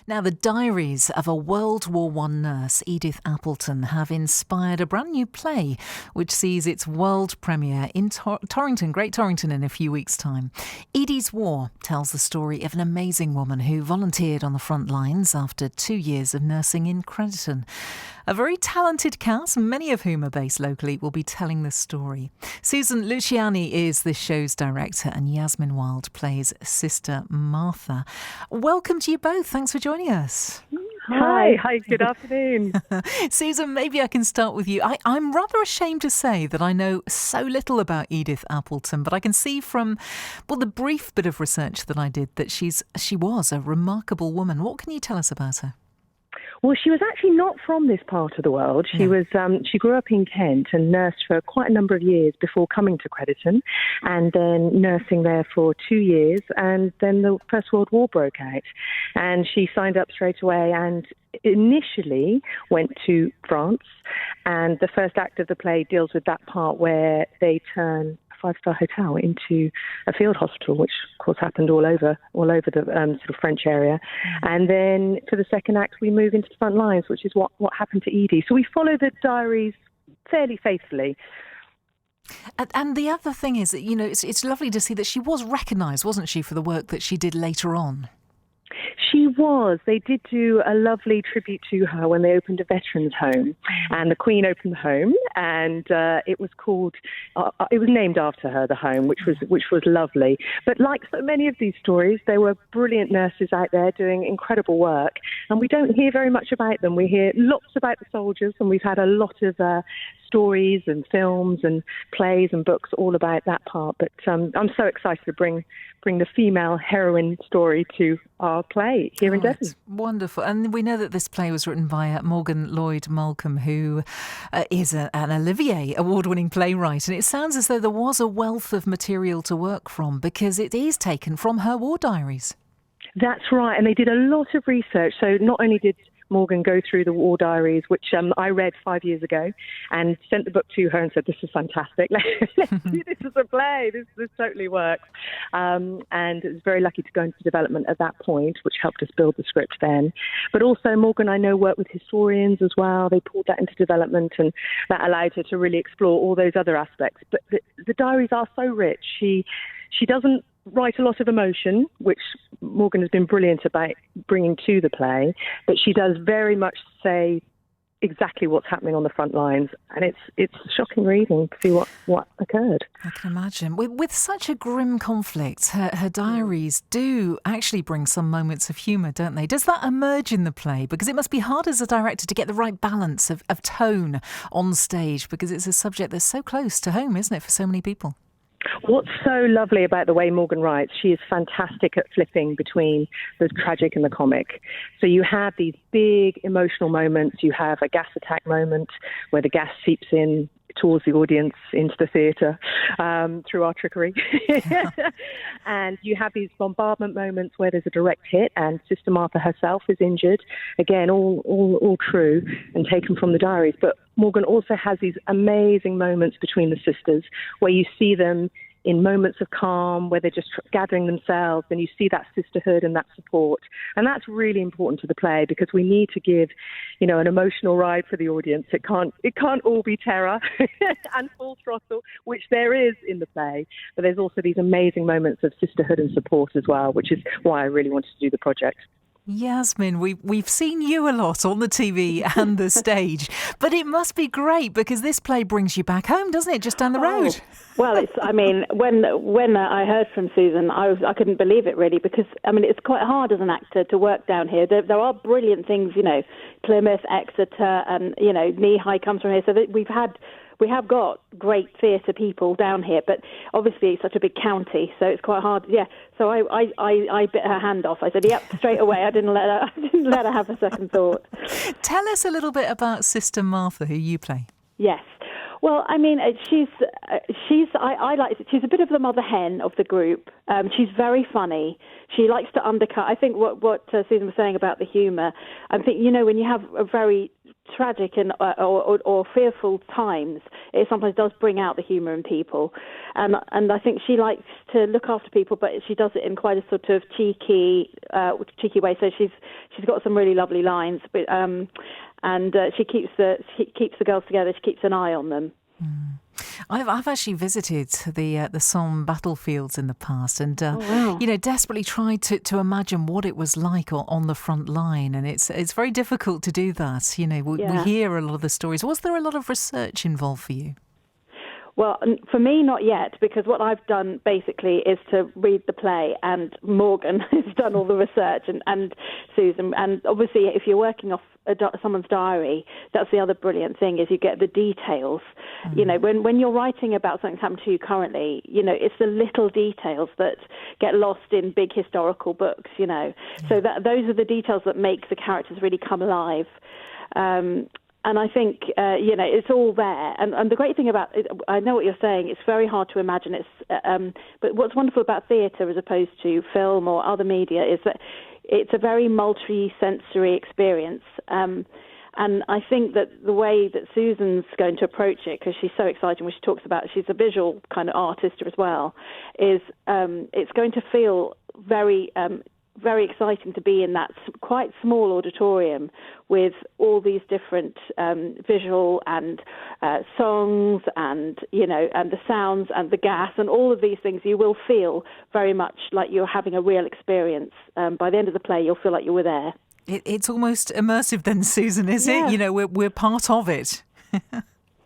Now, the diaries of a World War I nurse, Edie Appleton, have inspired a brand new play which sees its world premiere in Torrington, Great Torrington, in a few weeks' time. Edie's War tells the story of an amazing woman who volunteered on the front lines after 2 years of nursing in Crediton. A very talented cast, many of whom are based locally, will be telling the story. Susan Luciani is this show's director and Yasmin Wilde plays Sister Martha. Welcome to you both. Thanks for joining us. Hi, good afternoon. Susan, maybe I can start with you. I'm rather ashamed to say that I know so little about Edie Appleton, but I can see from, the brief bit of research that I did that she was a remarkable woman. What can you tell us about her? Well, she was actually not from this part of the world. She she grew up in Kent and nursed for quite a number of years before coming to Crediton, and then nursing there for 2 years. And then the First World War broke out, and she signed up straight away and initially went to France. And the first act of the play deals with that part where they turn five-star hotel into a field hospital, which of course happened all over the sort of French area. And then for the second act, we move into the front lines, which is what happened to Edie. So we follow the diaries fairly faithfully. And the other thing is that, it's lovely to see that she was recognised, wasn't she, for the work that she did later on? She was. They did do a lovely tribute to her when they opened a veterans' home, and the Queen opened the home, and it was called. It was named after her, the home, which was lovely. But like so many of these stories, there were brilliant nurses out there doing incredible work, and we don't hear very much about them. We hear lots about the soldiers, and we've had a lot of stories and films and plays and books all about that part. But I'm so excited to bring the female heroine story to our play here in Devon. It's wonderful. And we know that this play was written by Lloyd Malcolm, who is an Olivier Award-winning playwright. And it sounds as though there was a wealth of material to work from, because it is taken from her war diaries. That's right. And they did a lot of research. So not only did Morgan go through the war diaries, which I read 5 years ago, and sent the book to her and said, "This is fantastic. Let's do this as a play. This totally works." And I was very lucky to go into development at that point, which helped us build the script then. But also Morgan, I know, worked with historians as well. They pulled that into development, and that allowed her to really explore all those other aspects. But the diaries are so rich. She doesn't write a lot of emotion, which Morgan has been brilliant about bringing to the play, but she does very much say exactly what's happening on the front lines, and it's shocking reading to see what occurred. I can imagine. With such a grim conflict, her diaries do actually bring some moments of humour, don't they? Does that emerge in the play? Because it must be hard as a director to get the right balance of tone on stage, because it's a subject that's so close to home, isn't it, for so many people? What's so lovely about the way Morgan writes, she is fantastic at flipping between the tragic and the comic. So you have these big emotional moments. You have a gas attack moment where the gas seeps in towards the audience into the theatre through our trickery. And you have these bombardment moments where there's a direct hit and Sister Martha herself is injured. Again, all true and taken from the diaries. But Morgan also has these amazing moments between the sisters where you see them in moments of calm, where they're just gathering themselves, and you see that sisterhood and that support. And that's really important to the play, because we need to give, an emotional ride for the audience. It can't all be terror and full throttle, which there is in the play. But there's also these amazing moments of sisterhood and support as well, which is why I really wanted to do the project. Yasmin, we've seen you a lot on the TV and the stage, but it must be great because this play brings you back home, doesn't it? Just down the road. Well, when I heard from Susan, I couldn't believe it really, because it's quite hard as an actor to work down here. There are brilliant things, Plymouth, Exeter, and Knee-High comes from here, so that we have got great theatre people down here, but obviously it's such a big county, so it's quite hard. Yeah, so I bit her hand off. I said, "Yep," straight away. I didn't let her have a second thought. Tell us a little bit about Sister Martha, who you play. Yes. Well, she's a bit of the mother hen of the group. She's very funny. She likes to undercut. I think what Susan was saying about the humour. I think, when you have a very tragic and or fearful times, it sometimes does bring out the humour in people, and I think she likes to look after people, but she does it in quite a sort of cheeky way. So she's got some really lovely lines, but and she keeps the girls together. She keeps an eye on them. I've actually visited the Somme battlefields in the past, and wow. Desperately tried to imagine what it was like on the front line, and it's very difficult to do that. We hear a lot of the stories. Was there a lot of research involved for you? Well, for me, not yet, because what I've done basically is to read the play, and Morgan has done all the research, and Susan. And obviously, if you're working off someone's diary, that's the other brilliant thing, is you get the details. When you're writing about something that's happened to you currently, it's the little details that get lost in big historical books, So those are the details that make the characters really come alive. And I think, it's all there. And the great thing about it, I know what you're saying, it's very hard to imagine. But what's wonderful about theatre as opposed to film or other media is that it's a very multi-sensory experience. And I think that the way that Susan's going to approach it, because she's so exciting when she talks about, she's a visual kind of artist as well, is it's going to feel very very exciting to be in that quite small auditorium with all these different visual and songs and, and the sounds and the gas and all of these things. You will feel very much like you're having a real experience. By the end of the play, you'll feel like you were there. It's almost immersive then, Susan, is it? We're part of it.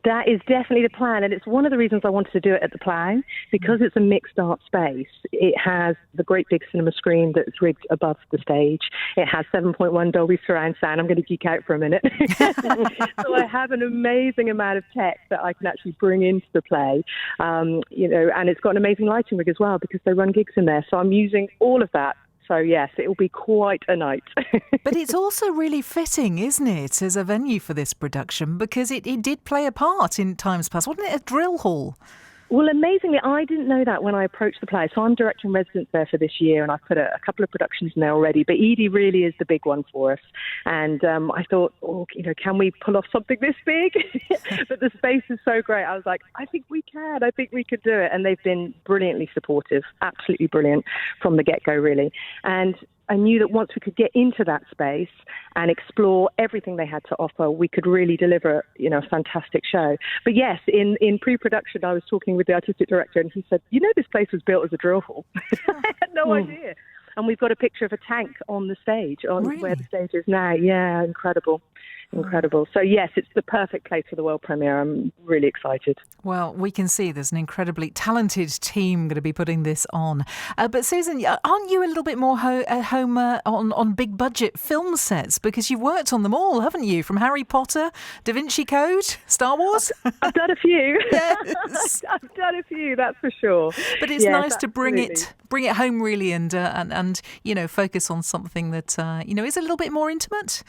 That is definitely the plan, and it's one of the reasons I wanted to do it at the Plough, because it's a mixed art space. It has the great big cinema screen that's rigged above the stage. It has 7.1 Dolby surround sound. I'm going to geek out for a minute. So I have an amazing amount of tech that I can actually bring into the play, and it's got an amazing lighting rig as well, because they run gigs in there. So I'm using all of that. So, yes, it will be quite a night. But it's also really fitting, isn't it, as a venue for this production, because it did play a part in times past. Wasn't it a drill hall? Well, amazingly, I didn't know that when I approached the play. So I'm director in residence there for this year, and I've put a couple of productions in there already. But Edie really is the big one for us. And I thought, can we pull off something this big? But the space is so great. I was like, I think we can. I think we could do it. And they've been brilliantly supportive, absolutely brilliant from the get-go, really. And I knew that once we could get into that space and explore everything they had to offer, we could really deliver, a fantastic show. But yes, in pre-production, I was talking with the artistic director, and he said, this place was built as a drill hall. I had no idea. And we've got a picture of a tank on the stage, where the stage is now. Yeah, incredible. So, yes, it's the perfect place for the world premiere. I'm really excited. Well, we can see there's an incredibly talented team going to be putting this on. But, Susan, aren't you a little bit more home on big budget film sets? Because you've worked on them all, haven't you? From Harry Potter, Da Vinci Code, Star Wars? I've done a few. Yes. I've done a few, that's for sure. But it's nice to bring it home, really, and focus on something that, is a little bit more intimate.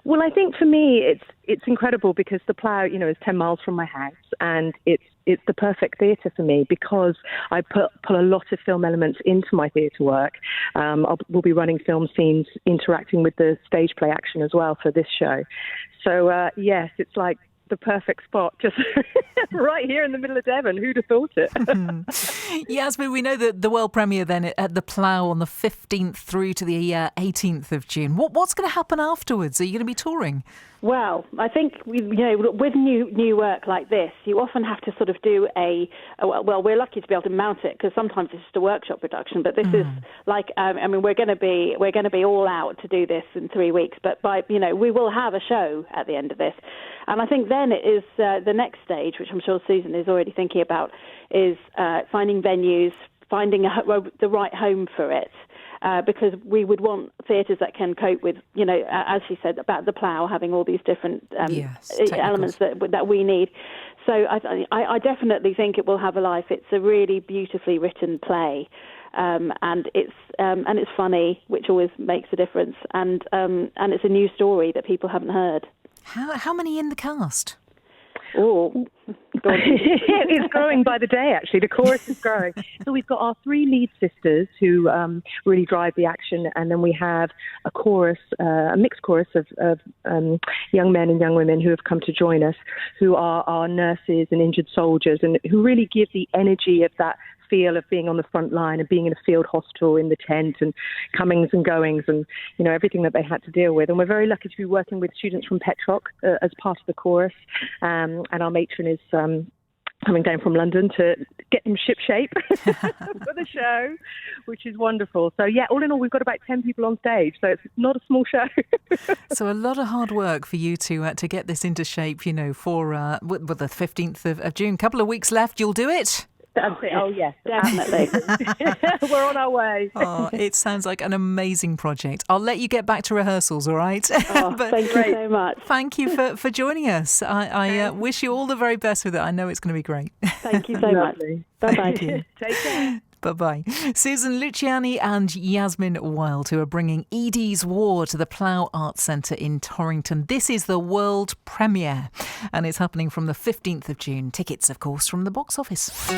Well, I think for me, it's incredible, because the Plough, is 10 miles from my house, and it's the perfect theatre for me, because I put a lot of film elements into my theatre work. We'll be running film scenes interacting with the stage play action as well for this show. So, yes, it's like the perfect spot, just right here in the middle of Devon. Who'd have thought it? Yasmin, we know that the world premiere then at the Plough on the 15th through to the 18th of June. What's going to happen afterwards? Are you going to be touring? Well, I think with new work like this, you often have to sort of do well, we're lucky to be able to mount it, because sometimes it's just a workshop production, but this is like, we're going to be all out to do this in 3 weeks, but we will have a show at the end of this. And I think then it is the next stage, which I'm sure Susan is already thinking about, is finding venues, finding the right home for it. Because we would want theatres that can cope with, as she said, about the Plough having all these different elements that we need. So I definitely think it will have a life. It's a really beautifully written play, and it's funny, which always makes a difference, and it's a new story that people haven't heard. How many in the cast? Oh, It's growing by the day, actually. The chorus is growing. So we've got our 3 lead sisters who really drive the action, and then we have a chorus, a mixed chorus of young men and young women who have come to join us, who are our nurses and injured soldiers, and who really give the energy of that feel of being on the front line and being in a field hospital in the tent and comings and goings and, you know, everything that they had to deal with. And we're very lucky to be working with students from Petrock as part of the chorus. And our matron is coming down from London to get them shipshape for the show, which is wonderful. So, yeah, all in all, we've got about 10 people on stage, so it's not a small show. So a lot of hard work for you to get this into shape, you know, for the 15th of June. Couple of weeks left, you'll do it? That's it. Oh, yes, definitely. We're on our way. Oh, it sounds like an amazing project. I'll let you get back to rehearsals, all right? Oh, thank you so much. Thank you for joining us. I wish you all the very best with it. I know it's going to be great. Thank you so much. Bye-bye. Take care. Bye-bye. Susan Luciani and Yasmin Wild, who are bringing Edie's War to the Plough Arts Centre in Torrington. This is the world premiere, and it's happening from the 15th of June. Tickets, of course, from the box office.